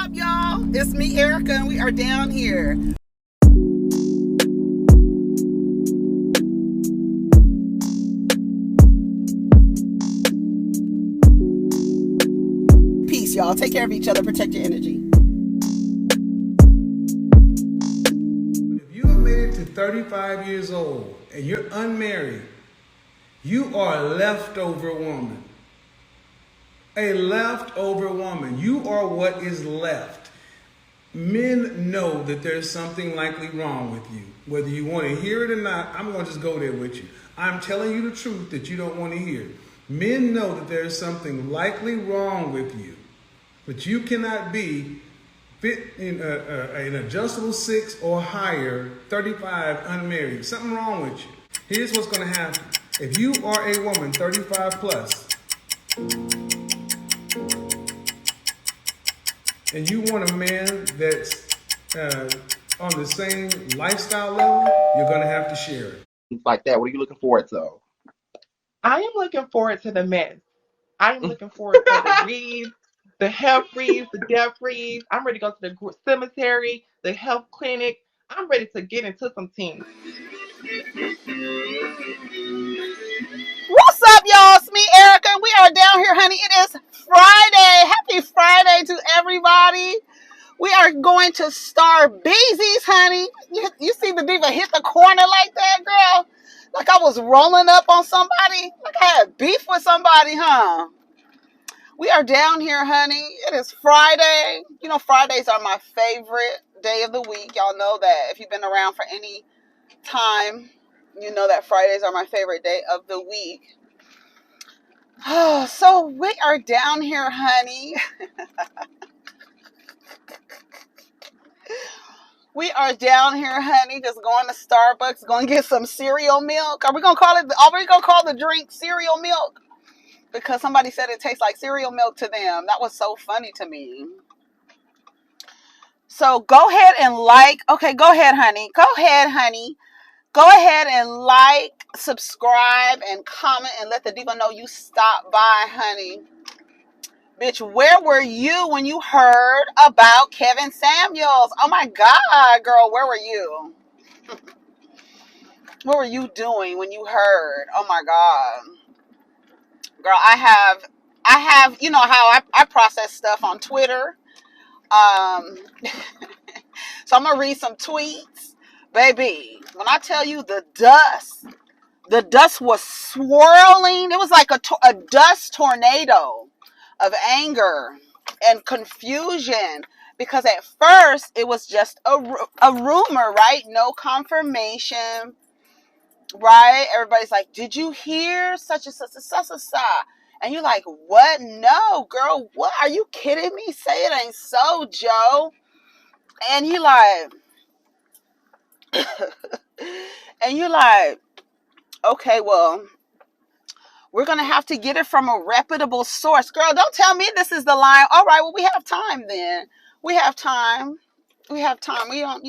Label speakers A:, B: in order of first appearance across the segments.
A: up, y'all? It's me, Erica, and we are down here. Peace, y'all. Take care of each other. Protect your energy.
B: If you have made it to 35 years old and you're unmarried, you are a leftover woman. A leftover woman. You are what is left. Men know that there's something likely wrong with you. Whether you want to hear it or not, I'm going to just go there with you. I'm telling you the truth that you don't want to hear. Men know that there's something likely wrong with you. But you cannot be fit in an adjustable 6 or higher, 35, unmarried. Something wrong with you. Here's what's going to happen. If you are a woman 35 plus, and you want a man that's on the same lifestyle level, you're going to have to share it.
C: Like that. What are you looking forward to?
D: I am looking forward to the mess. I am looking forward to the reads, the health reads, the death reads. I'm ready to go to the cemetery, the health clinic. I'm ready to get into some things.
A: What's up, y'all? It's me, Erica, and we are down here, honey. It is Friday. Happy Friday to everybody. We are going to Starbucks, honey. You see the diva hit the corner like that, girl? Like I was rolling up on somebody? Like I had beef with somebody, huh? We are down here, honey. It is Friday. You know, Fridays are my favorite day of the week. Y'all know that. If you've been around for any time, you know that Fridays are my favorite day of the week. Oh, so we are down here, honey. We are down here, honey, just going to Starbucks, going to get some cereal milk. Are we going to call the drink cereal milk? Because somebody said it tastes like cereal milk to them. That was so funny to me. So go ahead and go ahead, honey. Go ahead and like, subscribe, and comment, and let the diva know you stopped by, honey. Bitch, where were you when you heard about Kevin Samuels? Oh my God, girl, where were you? What were you doing when you heard? Oh my God. Girl, I have, you know how I process stuff on Twitter. So I'm going to read some tweets. Baby, when I tell you the dust was swirling. It was like a dust tornado of anger and confusion, because at first it was just a rumor, right? No confirmation, right? Everybody's like, did you hear such and such and such and such? And you're like, what? No, girl, what? Are you kidding me? Say it ain't so, Joe. And you're like, okay, well, we're going to have to get it from a reputable source. Girl, don't tell me this is the line. All right, well, we have time then. We have time. We don't,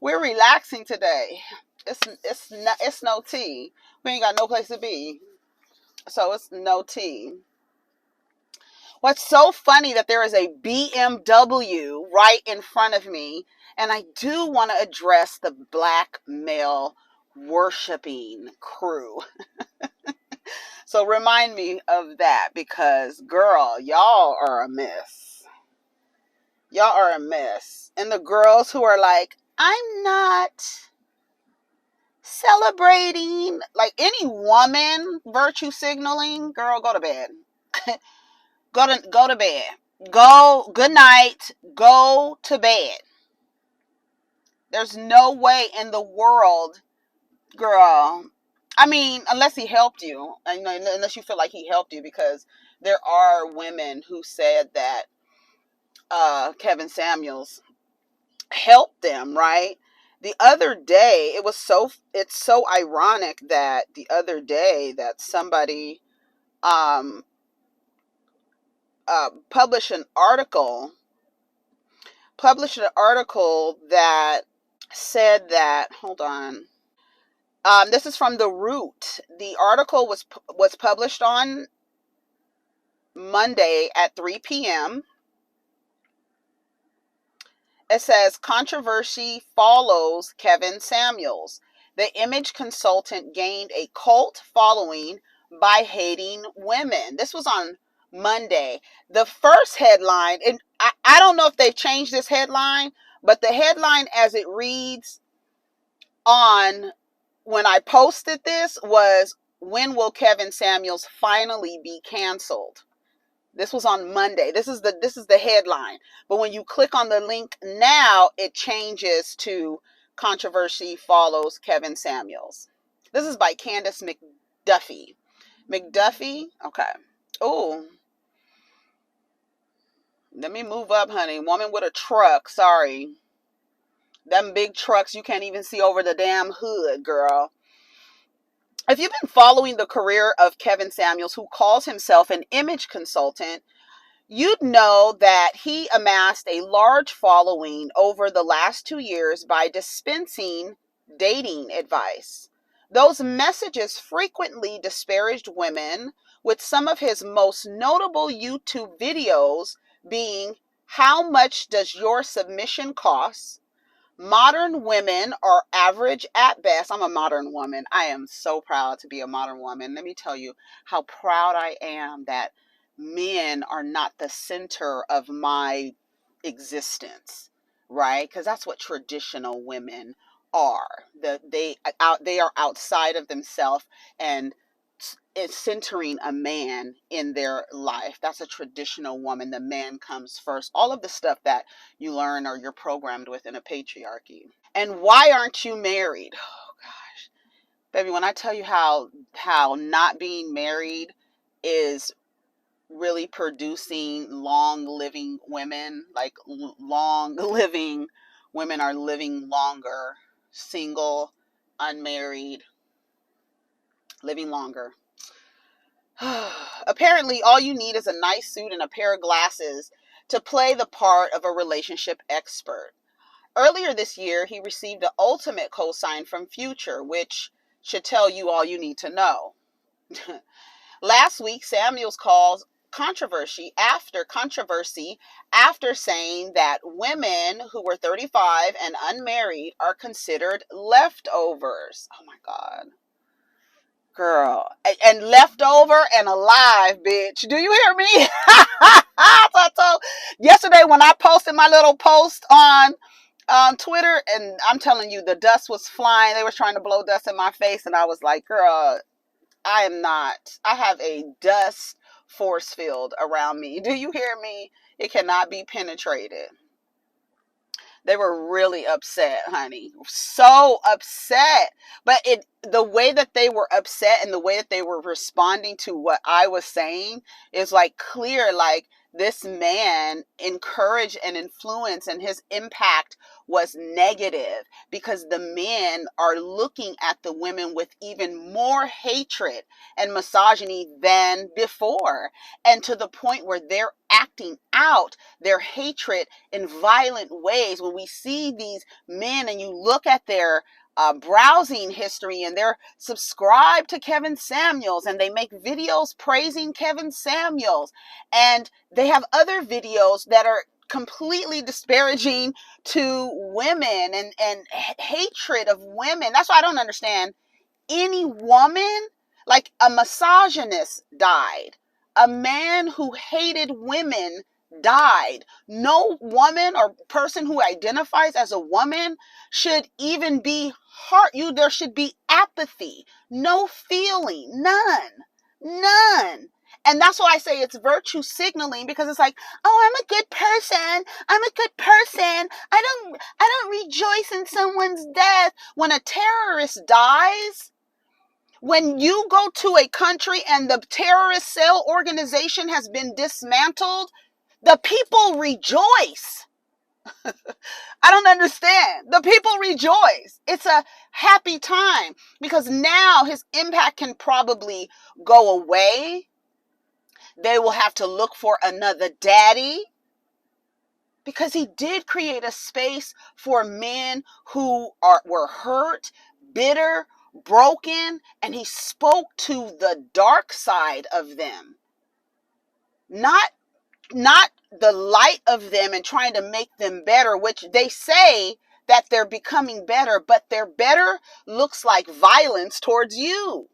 A: we're relaxing today. It's no tea. We ain't got no place to be. So it's no tea. What's so funny that there is a BMW right in front of me, and I do want to address the black male worshiping crew. So remind me of that, because, girl, y'all are a mess. Y'all are a mess. And the girls who are like, I'm not celebrating, like any woman virtue signaling, girl, go to bed. Go to bed. Good night. Go to bed. There's no way in the world, girl. I mean, unless he helped you, unless you feel like he helped you, because there are women who said that Kevin Samuels helped them, right? The other day, it's so ironic that the other day that somebody published an article that said that, hold on. This is from The Root. The article was published on Monday at 3 p.m. It says controversy follows Kevin Samuels. The image consultant gained a cult following by hating women. This was on Monday. The first headline, and I don't know if they've changed this headline, but the headline as it reads on when I posted this was, when will Kevin Samuels finally be canceled? This was on Monday. This is the headline. But when you click on the link now, it changes to controversy follows Kevin Samuels. This is by Candace McDuffie. McDuffie? Okay. Oh, let me move up, honey. Woman with a truck. Sorry. Them big trucks you can't even see over the damn hood, girl. If you've been following the career of Kevin Samuels, who calls himself an image consultant, you'd know that he amassed a large following over the last 2 years by dispensing dating advice. Those messages frequently disparaged women, with some of his most notable YouTube videos being "How much does your submission cost?" "Modern women are average at best." I'm a modern woman. I am so proud to be a modern woman. Let me tell you how proud I am that men are not the center of my existence, right? Because that's what traditional women are. They are outside of themselves, and it's centering a man in their life. That's a traditional woman. The man comes first. All of the stuff that you learn or you're programmed with in a patriarchy. And why aren't you married? Oh gosh, baby, when I tell you how not being married is really producing long living women, like long living women are living longer, single, unmarried, living longer. Apparently, all you need is a nice suit and a pair of glasses to play the part of a relationship expert. Earlier this year, he received the ultimate cosign from Future, which should tell you all you need to know. Last week, Samuels calls controversy after saying that women who were 35 and unmarried are considered leftovers. Oh my God. Girl, and leftover and alive, bitch. Do you hear me? So yesterday when I posted my little post on Twitter, and I'm telling you, the dust was flying. They were trying to blow dust in my face, and I was like, girl, I am not. I have a dust force field around me. Do you hear me? It cannot be penetrated. They were really upset, honey. So upset. But the way that they were upset and the way that they were responding to what I was saying is like clear, like this man encouraged and influenced, and his impact was negative because the men are looking at the women with even more hatred and misogyny than before, and to the point where they're acting out their hatred in violent ways. When we see these men and you look at their browsing history, and they're subscribed to Kevin Samuels, and they make videos praising Kevin Samuels, and they have other videos that are completely disparaging to women and hatred of women. That's why I don't understand any woman. Like, a misogynist died. A man who hated women died. No woman or person who identifies as a woman should even be there should be apathy, no feeling, none. And that's why I say it's virtue signaling, because it's like, oh, I'm a good person. I don't rejoice in someone's death. When a terrorist dies, when you go to a country and the terrorist cell organization has been dismantled, the people rejoice. I don't understand. The people rejoice. It's a happy time because now his impact can probably go away. They will have to look for another daddy, because he did create a space for men who were hurt, bitter, broken, and he spoke to the dark side of them. Not the light of them and trying to make them better, which they say that they're becoming better, but their better looks like violence towards you.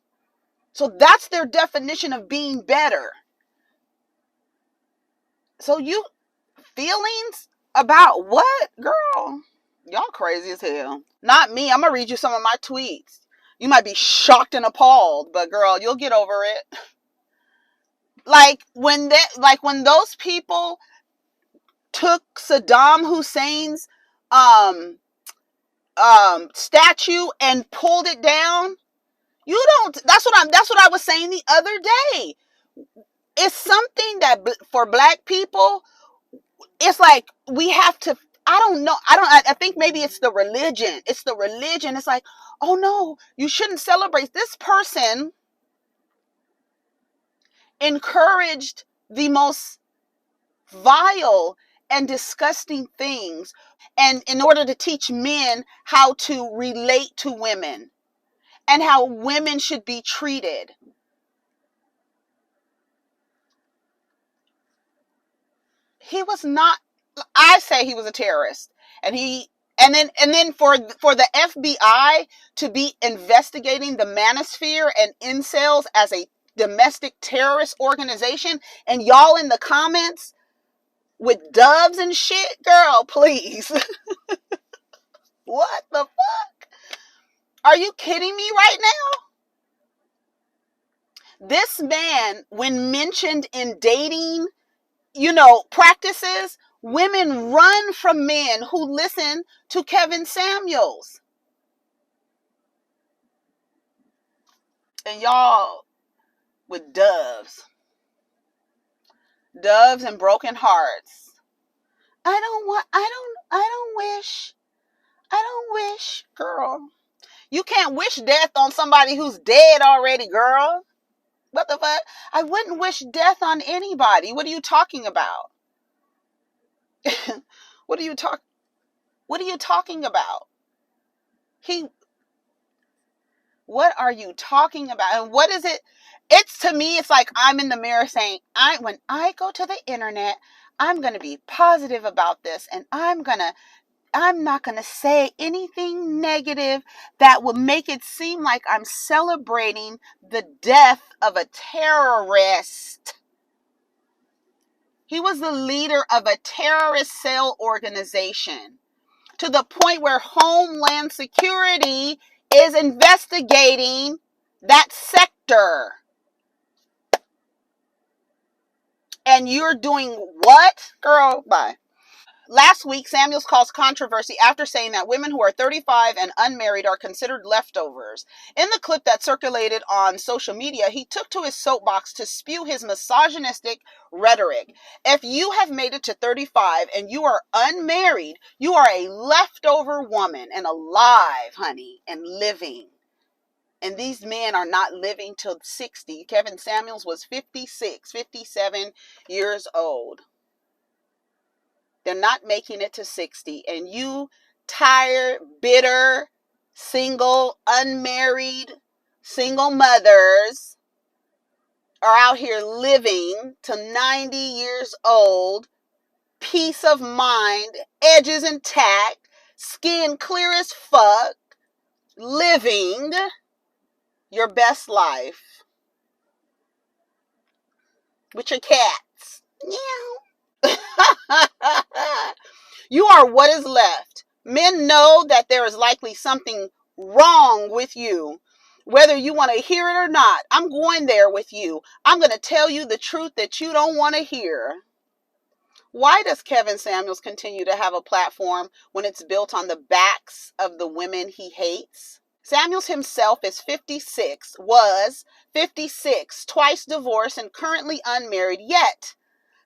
A: So that's their definition of being better. So you feelings about what, girl? Y'all crazy as hell. Not me. I'm gonna read you some of my tweets. You might be shocked and appalled, but girl, you'll get over it. Like when those people took Saddam Hussein's um statue and pulled it down. You don't. That's what I was saying the other day. It's something that for black people, it's like we have to. I don't know. I think maybe it's the religion. It's the religion. It's like, oh no, you shouldn't celebrate. This person encouraged the most vile and disgusting things, and in order to teach men how to relate to women and how women should be treated. He was not. I say he was a terrorist, and then for the FBI to be investigating the manosphere and incels as a domestic terrorist organization, and y'all in the comments with doves and shit, girl, please. What the fuck? Are you kidding me right now? This man, when mentioned in dating, practices, women run from men who listen to Kevin Samuels. And y'all with doves and broken hearts. I don't wish, girl. You can't wish death on somebody who's dead already, girl. What the fuck? I wouldn't wish death on anybody. What are you talking about? What are you talking about? What are you talking about? And what is it? It's, to me, it's like I'm in the mirror saying, when I go to the internet, I'm going to be positive about this, and I'm not going to say anything negative that will make it seem like I'm celebrating the death of a terrorist. He was the leader of a terrorist cell organization, to the point where Homeland Security is investigating that sector. And you're doing what? Girl, bye. Last week, Samuels caused controversy after saying that women who are 35 and unmarried are considered leftovers. In the clip that circulated on social media, he took to his soapbox to spew his misogynistic rhetoric. If you have made it to 35 and you are unmarried, you are a leftover woman, and alive, honey, and living. And these men are not living till 60. Kevin Samuels was 56, 57 years old. They're not making it to 60. And you tired, bitter, single, unmarried, single mothers are out here living to 90 years old, peace of mind, edges intact, skin clear as fuck, living your best life with your cats. Meow. You are what is left. Men know that there is likely something wrong with you. Whether you want to hear it or not, I'm going there with you. I'm going to tell you the truth that you don't want to hear. Why does Kevin Samuels continue to have a platform when it's built on the backs of the women he hates? Samuels himself was 56, twice divorced and currently unmarried, yet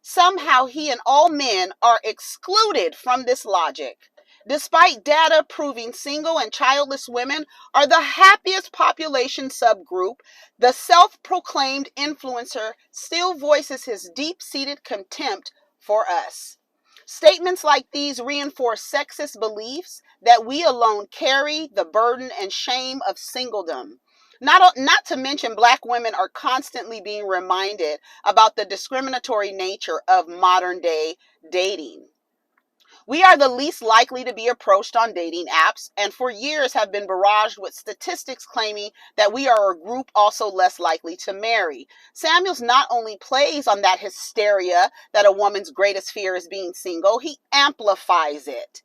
A: somehow he and all men are excluded from this logic. Despite data proving single and childless women are the happiest population subgroup, the self-proclaimed influencer still voices his deep-seated contempt for us. Statements like these reinforce sexist beliefs that we alone carry the burden and shame of singledom. Not to mention, Black women are constantly being reminded about the discriminatory nature of modern day dating. We are the least likely to be approached on dating apps, and for years have been barraged with statistics claiming that we are a group also less likely to marry. Samuels not only plays on that hysteria that a woman's greatest fear is being single, he amplifies it.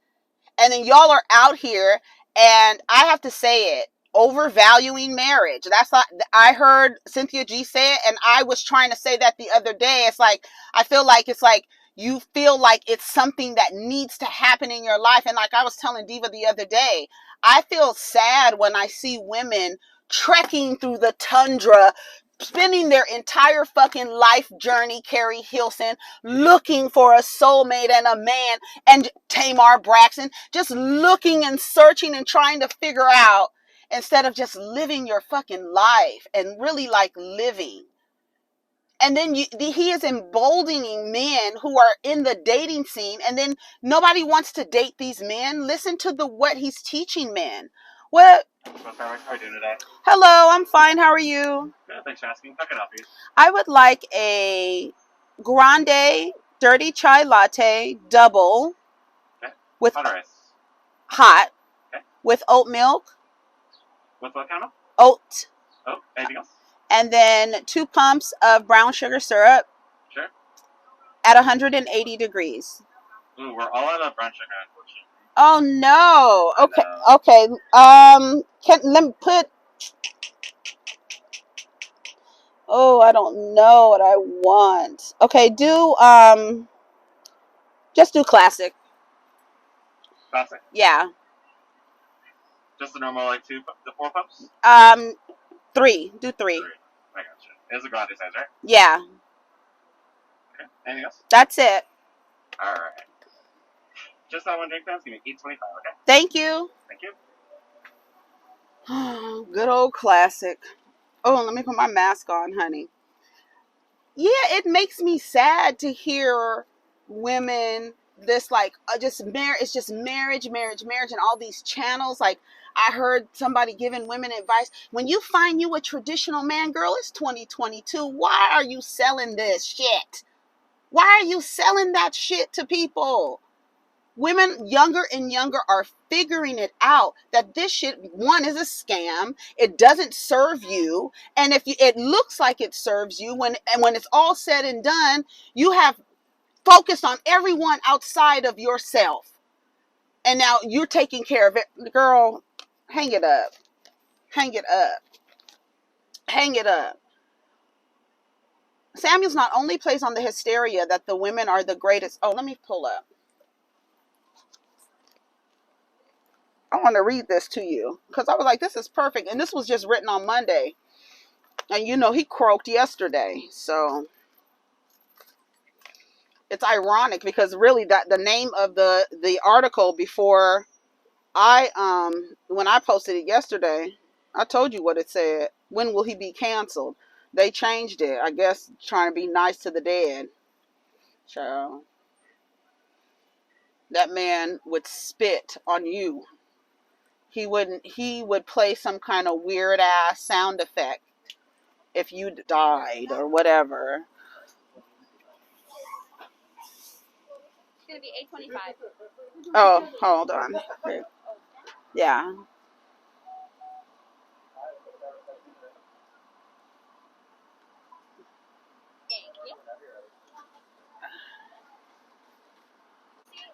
A: And then y'all are out here, and I have to say it, overvaluing marriage. That's not, I heard Cynthia G say it, and I was trying to say that the other day. It's like, I feel like it's like you feel like it's something that needs to happen in your life. And like I was telling Diva the other day, I feel sad when I see women trekking through the tundra, spending their entire fucking life journey, Carrie Hilson, looking for a soulmate and a man, and Tamar Braxton, just looking and searching and trying to figure out, instead of just living your fucking life and really like living. And then he is emboldening men who are in the dating scene, and then nobody wants to date these men. Listen to what he's teaching men. What?
E: How are you doing today?
A: Hello, I'm fine. How are you?
E: Good, thanks for asking. How can I help you?
A: I would like a grande dirty chai latte double.
E: Okay.
A: With
E: hot or ice?
A: Hot.
E: Okay.
A: With oat milk.
E: With what kind of?
A: Oat.
E: Oh, anything else?
A: And then 2 pumps of brown sugar syrup.
E: Sure.
A: At 180 degrees.
E: Ooh, we're all out of brown sugar, unfortunately.
A: Oh no. Okay.
E: No.
A: Okay. Let me put. Oh, I don't know what I want. Okay, just do classic.
E: Classic?
A: Yeah.
E: Just the normal, like, 4 pumps?
A: 3. Do 3.
E: I gotcha. It's a grande size, right?
A: Yeah.
E: Okay. Anything else?
A: That's it.
E: Alright. Just that one drink, then. It's going to be $8.25, okay?
A: Thank you.
E: Thank you.
A: Good old classic. Oh, let me put my mask on, honey. Yeah, it makes me sad to hear women this like just marriage. It's just marriage, and all these channels. Like I heard somebody giving women advice: when you find you a traditional man, girl, it's 2022. Why are you selling this shit? Why are you selling that shit to people? Women younger and younger are figuring it out that this shit, one, is a scam. It doesn't serve you. And it looks like it serves you, when it's all said and done, you have focused on everyone outside of yourself. And now you're taking care of it. Girl, hang it up. Hang it up. Hang it up. Samuels not only plays on the hysteria that the women are the greatest. Oh, let me pull up. I want to read this to you because I was like, this is perfect. And this was just written on Monday. And you know, he croaked yesterday. So it's ironic because really that the name of the article before when I posted it yesterday, I told you what it said. When will he be canceled? They changed it. I guess trying to be nice to the dead. So that man would spit on you. He would play some kind of weird ass sound effect if you died or whatever.
F: It's gonna be $8.25.
A: Oh, hold on. Yeah.
F: Thank you.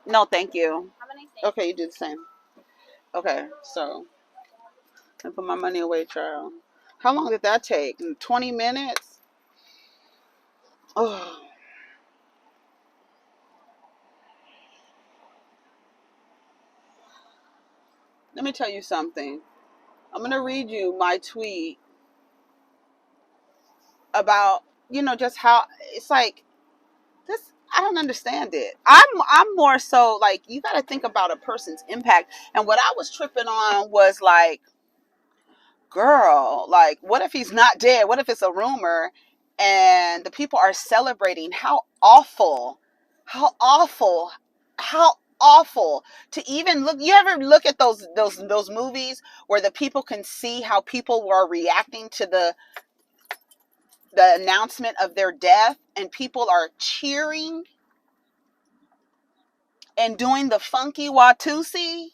A: No, thank you.
F: Have a nice day.
A: Okay, you do the same. Okay, so I put my money away, child. How long did that take? 20 minutes? Oh. Let me tell you something. I'm going to read you my tweet about, just how it's like this. I don't understand it. I'm more so like, you got to think about a person's impact. And what I was tripping on was like, girl, like, what if he's not dead? What if it's a rumor and the people are celebrating? How awful, how awful to even look. You ever look at those movies where the people can see how people were reacting to the announcement of their death, and people are cheering and doing the funky Watusi?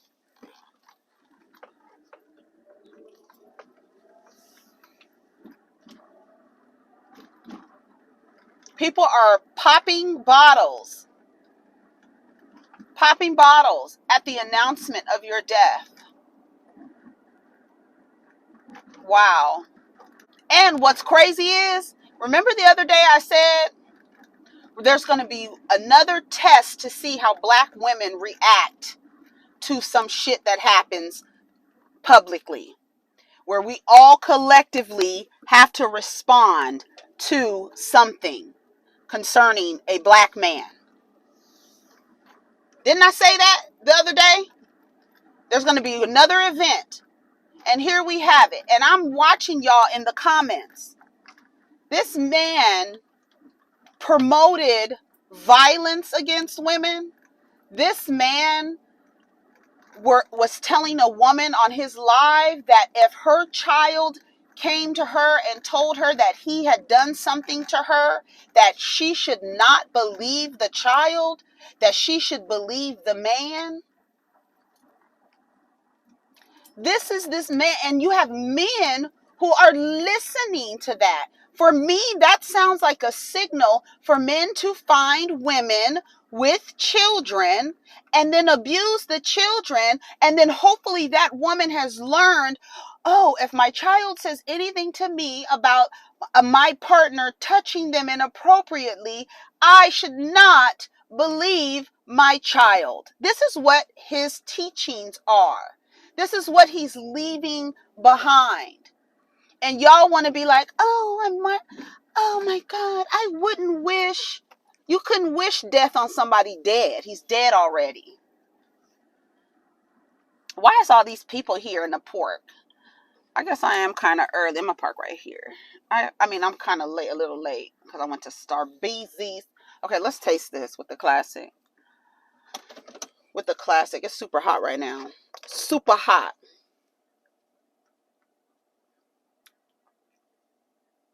A: People are popping bottles at the announcement of your death. Wow. And what's crazy is, remember the other day I said there's going to be another test to see how black women react to some shit that happens publicly, where we all collectively have to respond to something concerning a black man. Didn't I say that the other day? There's going to be another event. And here we have it. And I'm watching y'all in the comments. This man promoted violence against women. This man was telling a woman on his live that if her child came to her and told her that he had done something to her, that she should not believe the child, that she should believe the man. This is this man, and you have men who are listening to that. For me, that sounds like a signal for men to find women with children and then abuse the children. And then hopefully that woman has learned, oh, if my child says anything to me about my partner touching them inappropriately, I should not believe my child. This is what his teachings are. This is what he's leaving behind. And y'all want to be like, oh my God, I wouldn't wish. You couldn't wish death on somebody dead. He's dead already. Why is all these people here in the port? I guess I am kind of early. I'm gonna park right here. I mean, I'm kind of late, a little late, because I went to Starbucks. Okay, let's taste this with the classic. With the classic. It's super hot right now. Super hot.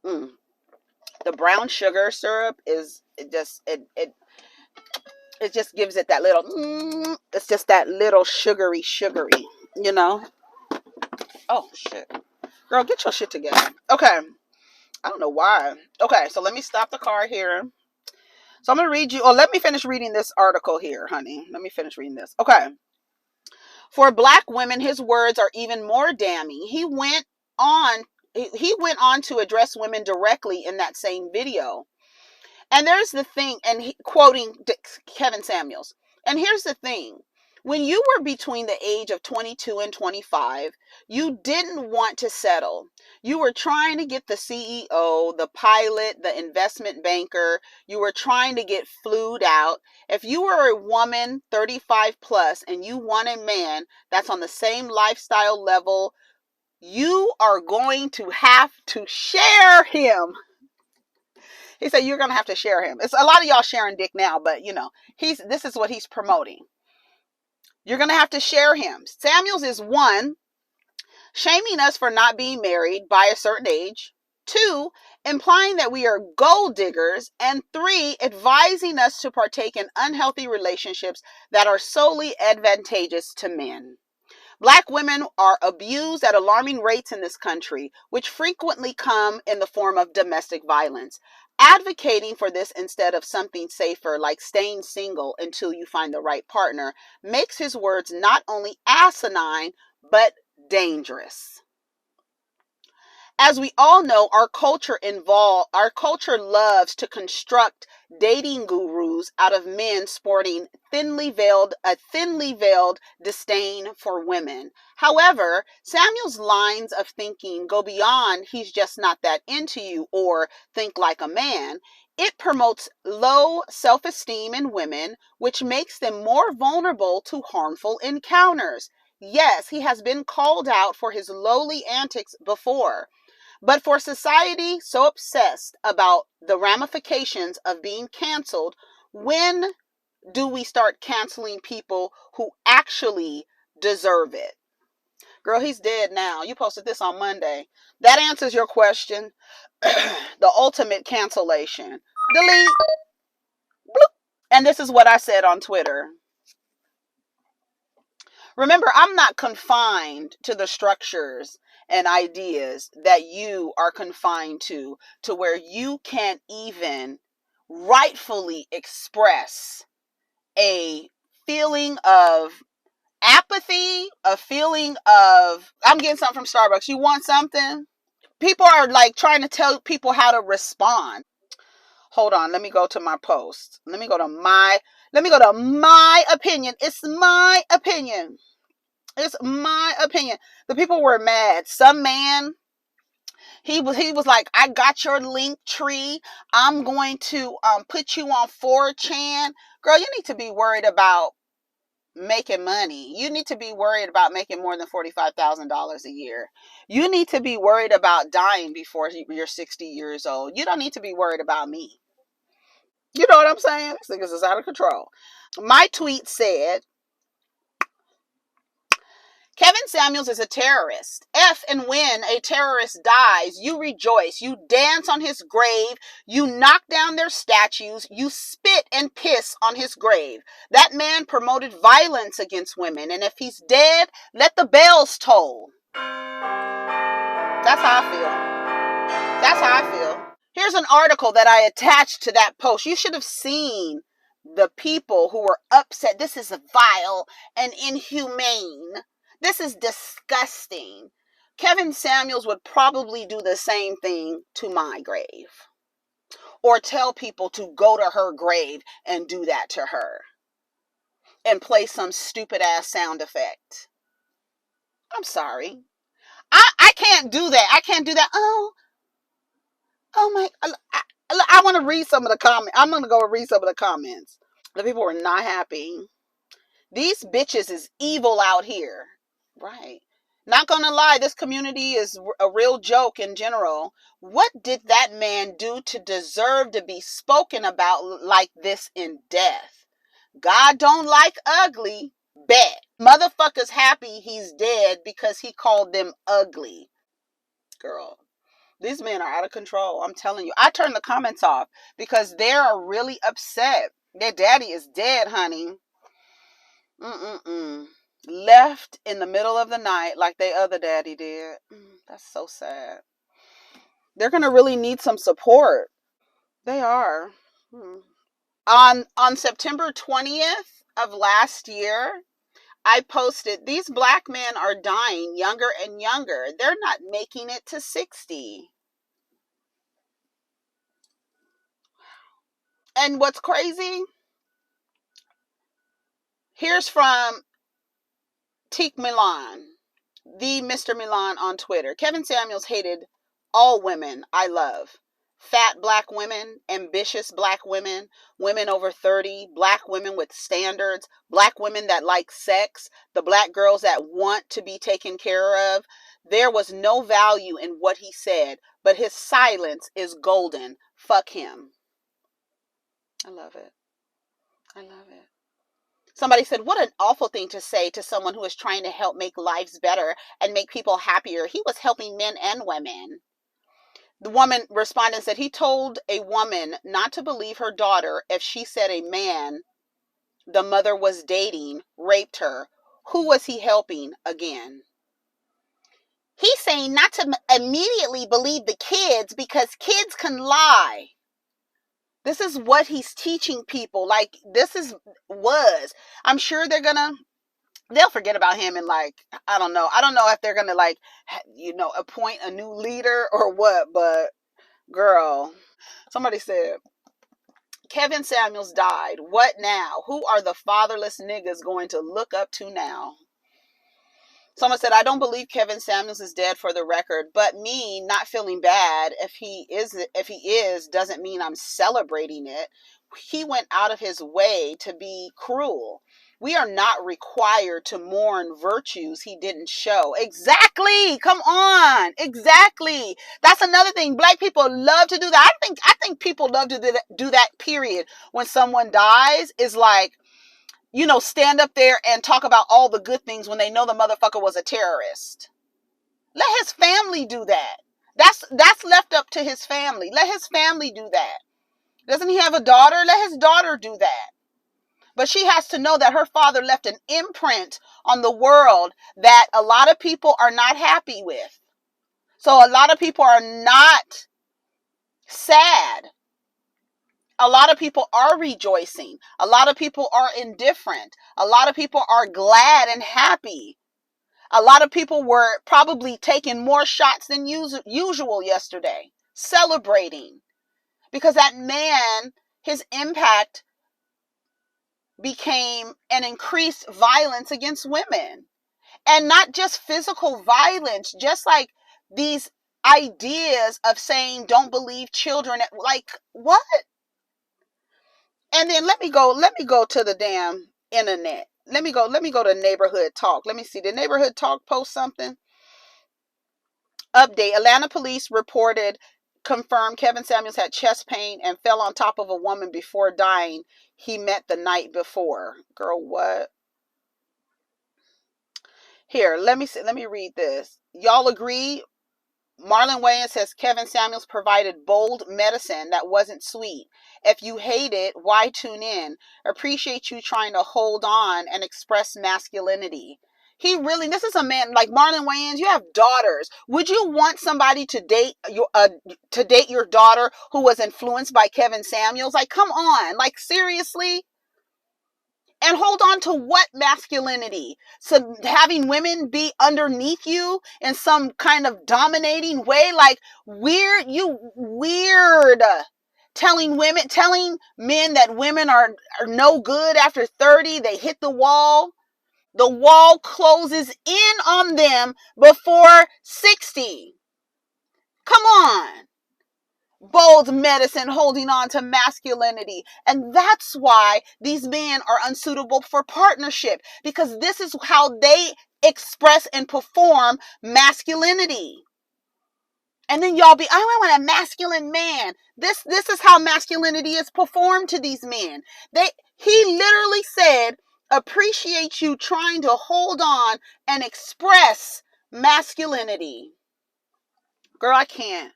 A: The brown sugar syrup is it just gives it that little it's just that little sugary, you know. Oh shit. Girl, get your shit together. Okay. I don't know why. Okay, so let me stop the car here. So I'm gonna read you, let me finish reading this article here, honey. Let me finish reading this. Okay. For black women, his words are even more damning. He went on to address women directly in that same video. And there's the thing, and quoting Kevin Samuels. And here's the thing. When you were between the age of 22 and 25, you didn't want to settle. You were trying to get the CEO, the pilot, the investment banker. You were trying to get flued out. If you were a woman 35 plus and you want a man that's on the same lifestyle level, you are going to have to share him. He said, you're going to have to share him. It's a lot of y'all sharing dick now, but you know, this is what he's promoting. You're going to have to share him. Samuels is 1, shaming us for not being married by a certain age. 2, implying that we are gold diggers. And 3, advising us to partake in unhealthy relationships that are solely advantageous to men. Black women are abused at alarming rates in this country, which frequently come in the form of domestic violence. Advocating for this instead of something safer like staying single until you find the right partner makes his words not only asinine, but dangerous. As we all know, our culture loves to construct dating gurus out of men sporting a thinly veiled disdain for women. However, Samuel's lines of thinking go beyond "he's just not that into you" or "think like a man." It promotes low self-esteem in women, which makes them more vulnerable to harmful encounters. Yes, he has been called out for his lowly antics before. But for society so obsessed about the ramifications of being canceled, when do we start canceling people who actually deserve it? Girl, he's dead now. You posted this on Monday. That answers your question. The ultimate cancellation. Delete. Bloop. And this is what I said on Twitter. Remember, I'm not confined to the structures and ideas that you are confined to where you can't even rightfully express a feeling of apathy, a feeling of, I'm getting something from Starbucks. You want something? People are like trying to tell people how to respond. Hold on, let me go to my post. Let me go to my opinion. It's my opinion. It's my opinion. The people were mad. Some man, he was like, I got your link tree. I'm going to put you on 4chan. Girl, you need to be worried about making money. You need to be worried about making more than $45,000 a year. You need to be worried about dying before you're 60 years old. You don't need to be worried about me. You know what I'm saying? This niggas is out of control. My tweet said, Kevin Samuels is a terrorist. If and when a terrorist dies, you rejoice. You dance on his grave. You knock down their statues. You spit and piss on his grave. That man promoted violence against women. And if he's dead, let the bells toll. That's how I feel. That's how I feel. Here's an article that I attached to that post. You should have seen the people who were upset. This is vile and inhumane. This is disgusting. Kevin Samuels would probably do the same thing to my grave. Or tell people to go to her grave and do that to her. And play some stupid ass sound effect. I'm sorry. I can't do that. I can't do that. Oh my. I want to read some of the comments. I'm going to go read some of the comments. The people were not happy. These bitches is evil out here. Right. Not gonna lie, this community is a real joke in general. What did that man do to deserve to be spoken about like this in death? God don't like ugly. Bet. Motherfuckers happy he's dead because he called them ugly. Girl, these men are out of control. I'm telling you. I turned the comments off because they are really upset. Their daddy is dead, honey. Left in the middle of the night like their other daddy did. That's so sad. They're gonna really need some support. They are. On September 20th of last year, I posted, these black men are dying younger and younger. They're not making it to 60. And what's crazy? Here's from Teak Milan, the Mr. Milan on Twitter. Kevin Samuels hated all women I love. Fat black women, ambitious black women, women over 30, black women with standards, black women that like sex, the black girls that want to be taken care of. There was no value in what he said, but his silence is golden. Fuck him. I love it. I love it. Somebody said, what an awful thing to say to someone who is trying to help make lives better and make people happier. He was helping men and women. The woman responded and said, he told a woman not to believe her daughter if she said a man the mother was dating raped her. Who was he helping again? He's saying not to immediately believe the kids because kids can lie. This is what he's teaching people. Like, I'm sure they'll forget about him and like, I don't know if they're gonna like, appoint a new leader or what, but girl, somebody said, Kevin Samuels died. What now? Who are the fatherless niggas going to look up to now? Someone said, I don't believe Kevin Samuels is dead for the record, but me not feeling bad if he is doesn't mean I'm celebrating it. He went out of his way to be cruel. We are not required to mourn virtues he didn't show. Exactly. Come on. Exactly. That's another thing. Black people love to do that. I think people love to do that, period. When someone dies, is like, stand up there and talk about all the good things when they know the motherfucker was a terrorist. Let his family do that. That's left up to his family. Let his family do that. Doesn't he have a daughter? Let his daughter do that. But she has to know that her father left an imprint on the world that a lot of people are not happy with. So a lot of people are not sad. A lot of people are rejoicing. A lot of people are indifferent. A lot of people are glad and happy. A lot of people were probably taking more shots than usual yesterday, celebrating. Because that man, his impact became an increased violence against women. And not just physical violence, just like these ideas of saying don't believe children. Like, what? And then let me go to the damn internet. Let me go to Neighborhood Talk. Let me see. Did Neighborhood Talk post something? Update. Atlanta police confirmed Kevin Samuels had chest pain and fell on top of a woman before dying he met the night before. Girl, what? Here, let me read this. Y'all agree? Marlon Wayans says Kevin Samuels provided bold medicine that wasn't sweet. If you hate it, why tune in? Appreciate you trying to hold on and express masculinity. This is a man like Marlon Wayans. You have daughters. Would you want somebody to date your daughter who was influenced by Kevin Samuels? Like, come on. Like, seriously? And hold on to what masculinity? So having women be underneath you in some kind of dominating way, like weird, telling men that women are no good after 30, they hit the wall. The wall closes in on them before 60. Come on. Bold medicine, holding on to masculinity. And that's why these men are unsuitable for partnership, because this is how they express and perform masculinity. And then y'all I want a masculine man. This is how masculinity is performed to these men. He literally said, appreciate you trying to hold on and express masculinity. Girl, I can't.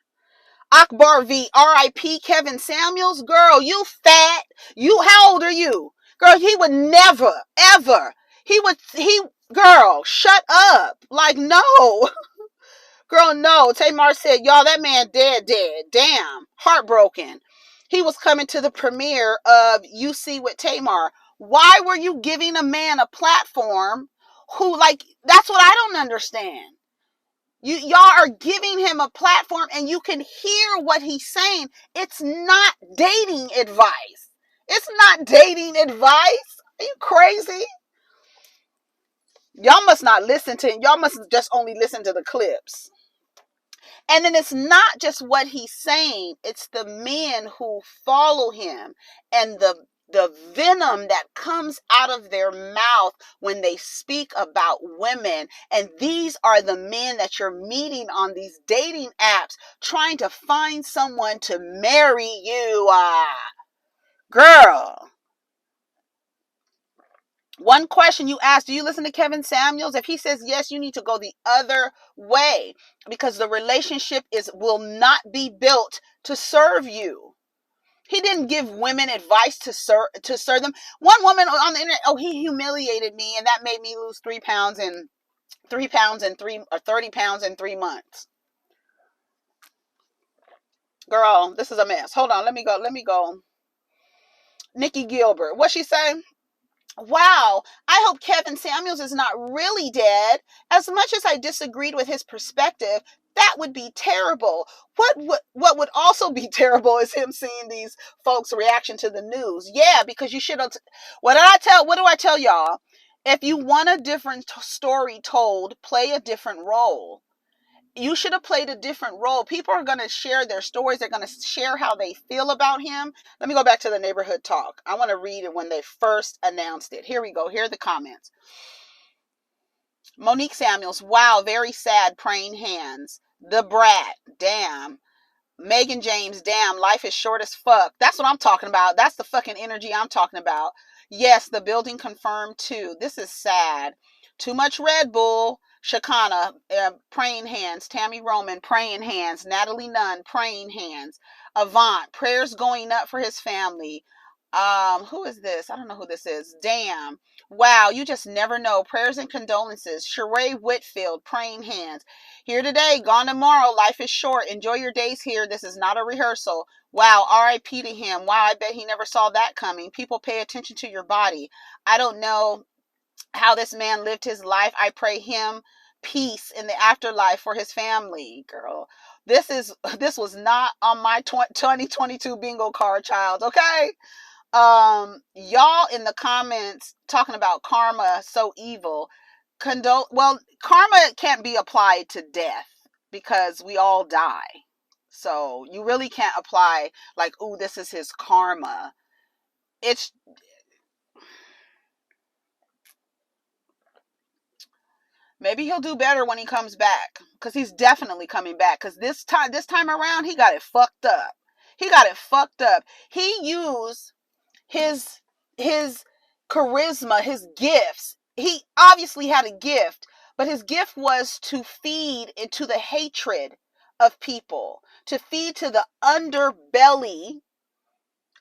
A: Akbar v. R.I.P. Kevin Samuels. Girl, you fat. How old are you? Girl, he would never, ever. Girl, shut up. Like, no. Girl, no. Tamar said, y'all, that man dead. Damn. Heartbroken. He was coming to the premiere of UC with Tamar. Why were you giving a man a platform that's what I don't understand. Y'all are giving him a platform and you can hear what he's saying. It's not dating advice. Are you crazy? Y'all must just only listen to the clips. And then it's not just what he's saying. It's the men who follow him and the venom that comes out of their mouth when they speak about women. And these are the men that you're meeting on these dating apps, trying to find someone to marry you. Girl. One question you ask, do you listen to Kevin Samuels? If he says yes, you need to go the other way, because the relationship will not be built to serve you. He didn't give women advice to serve them. One woman on the internet, he humiliated me and that made me lose 30 pounds in 3 months. Girl, this is a mess. Hold on, let me go. Nikki Gilbert, what she say? Wow, I hope Kevin Samuels is not really dead. As much as I disagreed with his perspective, that would be terrible. What would also be terrible is him seeing these folks' reaction to the news. Yeah, because you should have. What do I tell y'all? If you want a different story told, play a different role. you should have played a different role. People are going to share their stories. They're going to share how they feel about him. Let me go back to the neighborhood talk. I want to read it when they first announced it. Here we go. Here are the comments. Monique Samuels, wow, very sad, praying hands. The Brat, damn. Megan James, damn, life is short as fuck. That's what I'm talking about. That's the fucking energy I'm talking about. Yes, the building confirmed too. This is sad. Too much Red Bull. Shakana, praying hands. Tammy Roman, praying hands. Natalie Nunn, praying hands. Avant, prayers going up for his family. Who is this? I don't know who this is. Damn. Wow, you just never know. Prayers and condolences. Sheree Whitfield, praying hands. Here today, gone tomorrow. Life is short. Enjoy your days here. This is not a rehearsal. Wow, R.I.P. to him. Wow, I bet he never saw that coming. People, pay attention to your body. I don't know how this man lived his life. I pray him peace in the afterlife for his family. Girl, this was not on my 2022 bingo card, child. Okay. Y'all in the comments talking about karma so evil. Well, karma can't be applied to death because we all die. So you really can't apply like, ooh, this is his karma. It's maybe he'll do better when he comes back, because he's definitely coming back, because this time around he got it fucked up. He used his charisma, his gifts. He obviously had a gift, but his gift was to feed into the hatred of people, to feed to the underbelly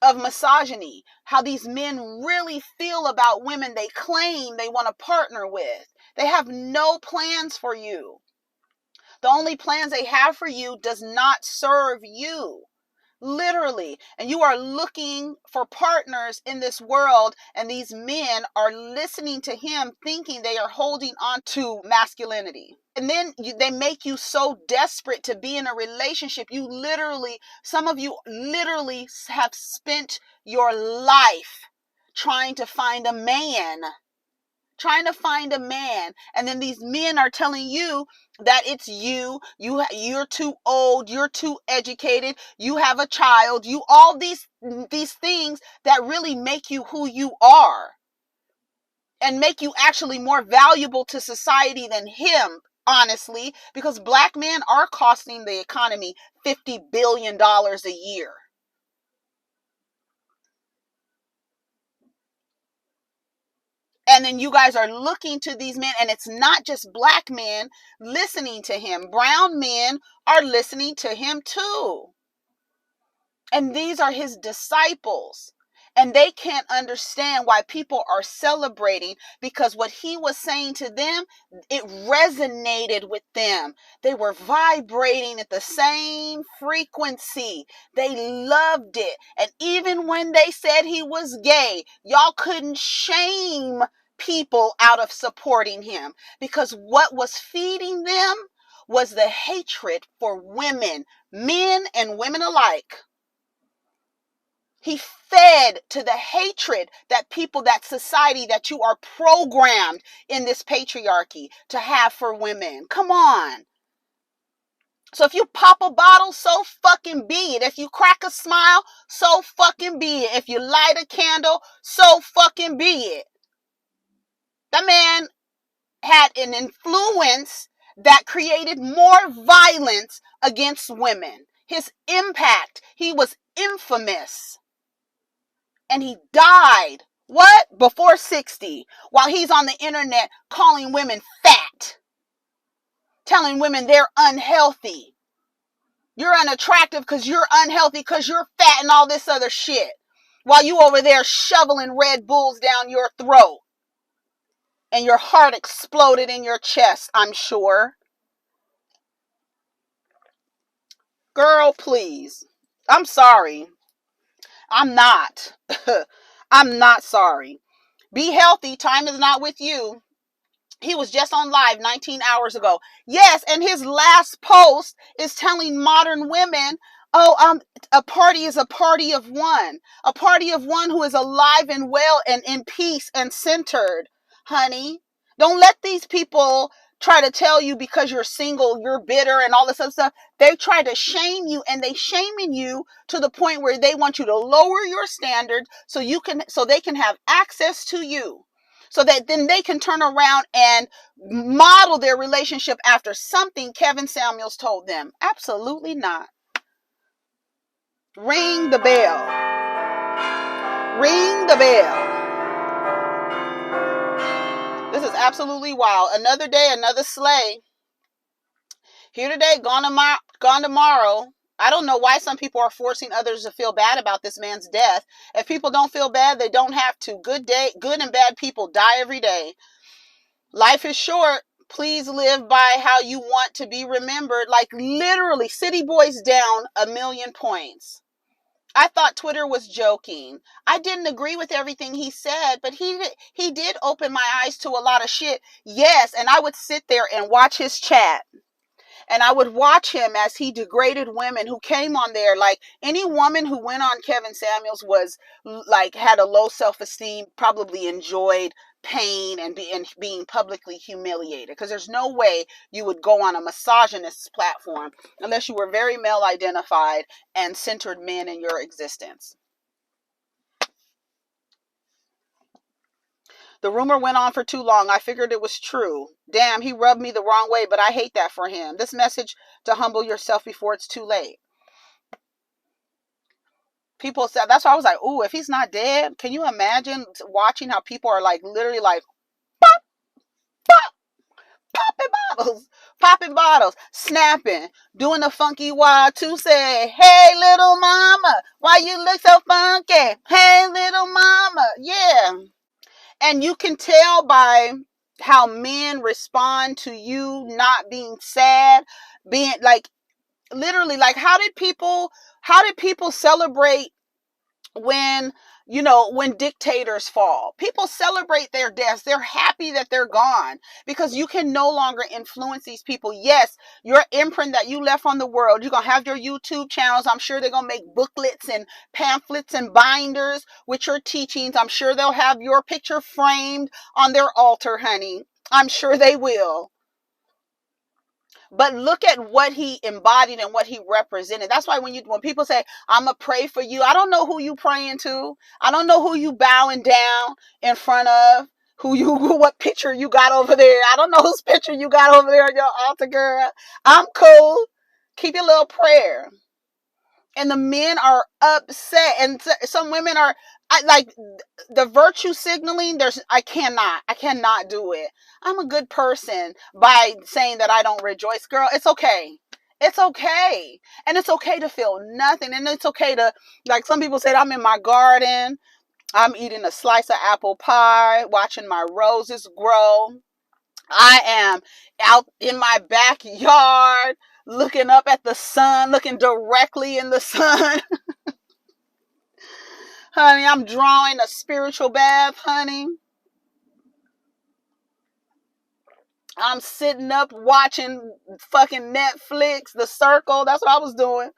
A: of misogyny, how these men really feel about women they claim they want to partner with. They have no plans for you. The only plans they have for you does not serve you. Literally. And you are looking for partners in this world, and these men are listening to him thinking they are holding on to masculinity. And then they make you so desperate to be in a relationship. Some of you literally have spent your life trying to find a man. And then these men are telling you that it's you're too old, you're too educated, you have a child, you all these things that really make you who you are and make you actually more valuable to society than him, honestly, because black men are costing the economy $50 billion a year. And then you guys are looking to these men, and it's not just black men listening to him. Brown men are listening to him too. And these are his disciples. And they can't understand why people are celebrating, because what he was saying to them, it resonated with them. They were vibrating at the same frequency. They loved it. And even when they said he was gay, y'all couldn't shame people out of supporting him, because what was feeding them was the hatred for women, men and women alike. He fed to the hatred that society that you are programmed in this patriarchy to have for women. Come on. So if you pop a bottle, so fucking be it. If you crack a smile, so fucking be it. If you light a candle, so fucking be it. That man had an influence that created more violence against women. His impact, he was infamous. And he died, what? Before 60, while he's on the internet calling women fat, telling women they're unhealthy. You're unattractive because you're unhealthy because you're fat and all this other shit, while you over there shoveling Red Bulls down your throat. And your heart exploded in your chest, I'm sure. Girl, please. I'm sorry. I'm not. I'm not sorry. Be healthy. Time is not with you. He was just on live 19 hours ago. Yes, and his last post is telling modern women, a party is a party of one. A party of one who is alive and well and in peace and centered, honey. Don't let these people try to tell you because you're single, you're bitter and all this other stuff. They try to shame you, and they shaming you to the point where they want you to lower your standards so they can have access to you. So that then they can turn around and model their relationship after something Kevin Samuels told them. Absolutely not. Ring the bell. Ring the bell. This is absolutely wild. Another day, another slay. Here today, gone tomorrow. I don't know why some people are forcing others to feel bad about this man's death. If people don't feel bad, they don't have to. Good and bad people die every day. Life is short. Please live by how you want to be remembered. Like literally, City Boys down 1,000,000 points. I thought Twitter was joking. I didn't agree with everything he said, but he did open my eyes to a lot of shit. Yes, and I would sit there and watch his chat. And I would watch him as he degraded women who came on there. Like any woman who went on Kevin Samuels was like had a low self-esteem, probably enjoyed pain and being publicly humiliated. Because there's no way you would go on a misogynist platform unless you were very male identified and centered men in your existence. The rumor went on for too long. I figured it was true. Damn, he rubbed me the wrong way, but I hate that for him. This message to humble yourself before it's too late. People said, that's why I was like, ooh, if he's not dead, can you imagine watching how people are like literally like, pop, pop, popping bottles, snapping, doing the funky Y2 say, hey, little mama, why you look so funky? Hey, little mama, yeah. And you can tell by how men respond to you not being sad, being like literally like how did people celebrate when when dictators fall? People celebrate their deaths. They're happy that they're gone because you can no longer influence these people. Yes, your imprint that you left on the world, you're going to have your YouTube channels. I'm sure they're going to make booklets and pamphlets and binders with your teachings. I'm sure they'll have your picture framed on their altar, honey. I'm sure they will. But look at what he embodied and what he represented. That's why when people say, I'm going to pray for you, I don't know who you praying to. I don't know who you bowing down in front of, what picture you got over there. I don't know whose picture you got over there on your altar, girl. I'm cool. Keep your little prayer. And the men are upset. And some women are like the virtue signaling. I cannot do it. I'm a good person by saying that I don't rejoice. Girl, it's okay. It's okay. And it's okay to feel nothing. And it's okay to, like some people said, I'm in my garden. I'm eating a slice of apple pie, watching my roses grow. I am out in my backyard looking up at the sun, looking directly in the sun. Honey, I'm drawing a spiritual bath, honey. I'm sitting up watching fucking Netflix, The Circle. That's what I was doing.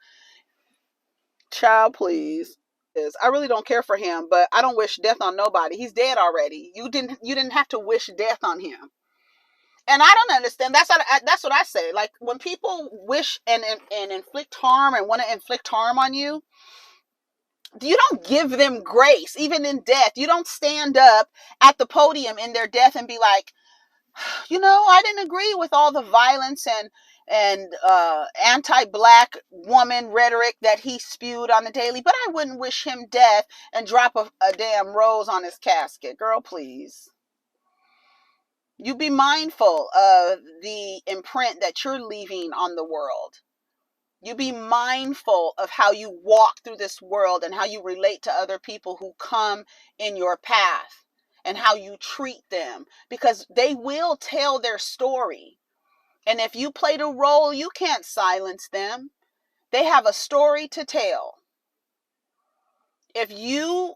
A: Child, please. I really don't care for him, but I don't wish death on nobody. He's dead already. You didn't have to wish death on him. And I don't understand. That's what I say. Like when people wish and inflict harm and want to inflict harm on you, you don't give them grace, even in death. You don't stand up at the podium in their death and be like, I didn't agree with all the violence and anti-black woman rhetoric that he spewed on the daily, but I wouldn't wish him death and drop a damn rose on his casket. Girl, please. You be mindful of the imprint that you're leaving on the world. You be mindful of how you walk through this world and how you relate to other people who come in your path and how you treat them, because they will tell their story. And if you played a role, you can't silence them. They have a story to tell. If you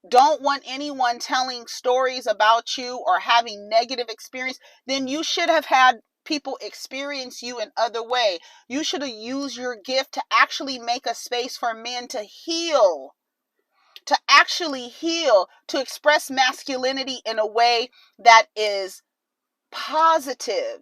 A: don't want anyone telling stories about you or having negative experience, then you should have had people experience you in other way. You should have used your gift to actually make a space for men to heal, to actually heal, to express masculinity in a way that is positive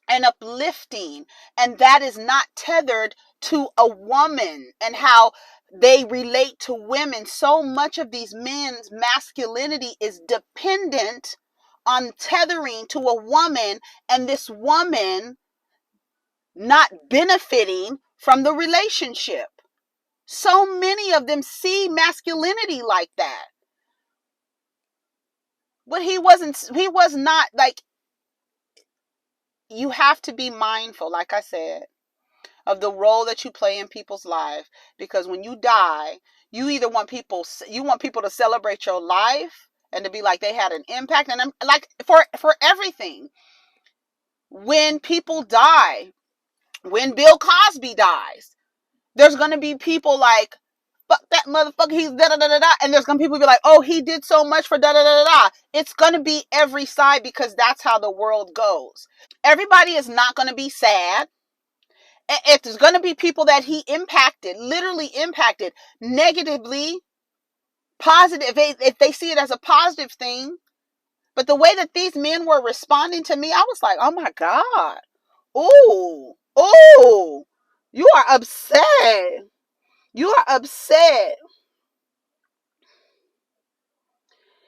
A: and uplifting, and that is not tethered to a woman and how they relate to women. So much of these men's masculinity is dependent on tethering to a woman, and this woman not benefiting from the relationship. So many of them see masculinity like that. But he was not like, you have to be mindful, like I said, of the role that you play in people's life, because when you die, you either want people to celebrate your life and to be like they had an impact, and I'm like for everything. When people die, when Bill Cosby dies, there's going to be people like, fuck that motherfucker, he's da da da da da, and there's going to be people be like, oh, he did so much for da da da da da. It's going to be every side, because that's how the world goes. Everybody is not going to be sad. If there's going to be people that he impacted, literally impacted negatively, positive, if they see it as a positive thing. But the way that these men were responding to me, I was like, oh my God. Ooh, you are upset. You are upset.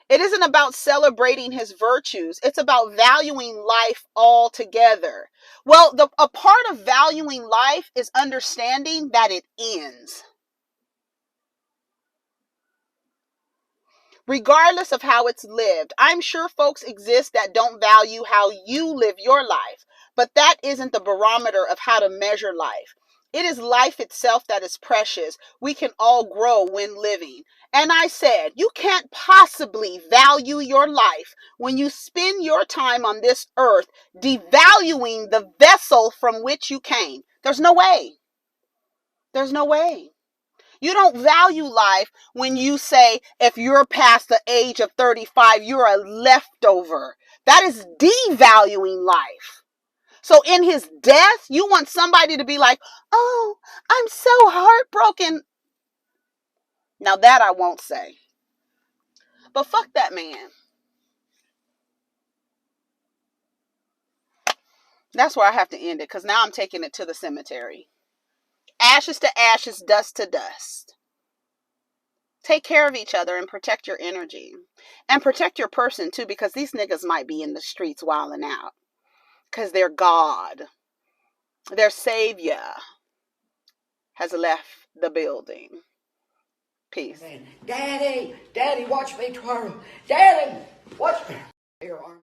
A: It isn't about celebrating his virtues. It's about valuing life altogether. Well, a part of valuing life is understanding that it ends. Regardless of how it's lived. I'm sure folks exist that don't value how you live your life, but that isn't the barometer of how to measure life. It is life itself that is precious. We can all grow when living. And I said, you can't possibly value your life when you spend your time on this earth devaluing the vessel from which you came. There's no way. There's no way. You don't value life when you say, if you're past the age of 35, you're a leftover. That is devaluing life. So in his death, you want somebody to be like, oh, I'm so heartbroken. Now that I won't say. But fuck that man. That's where I have to end it, because now I'm taking it to the cemetery. Ashes to ashes, dust to dust. Take care of each other and protect your energy. And protect your person too, because these niggas might be in the streets wilding out. Because their God, their Savior, has left the building. Peace.
G: Daddy, watch me twirl. Daddy, watch me. Here, arm.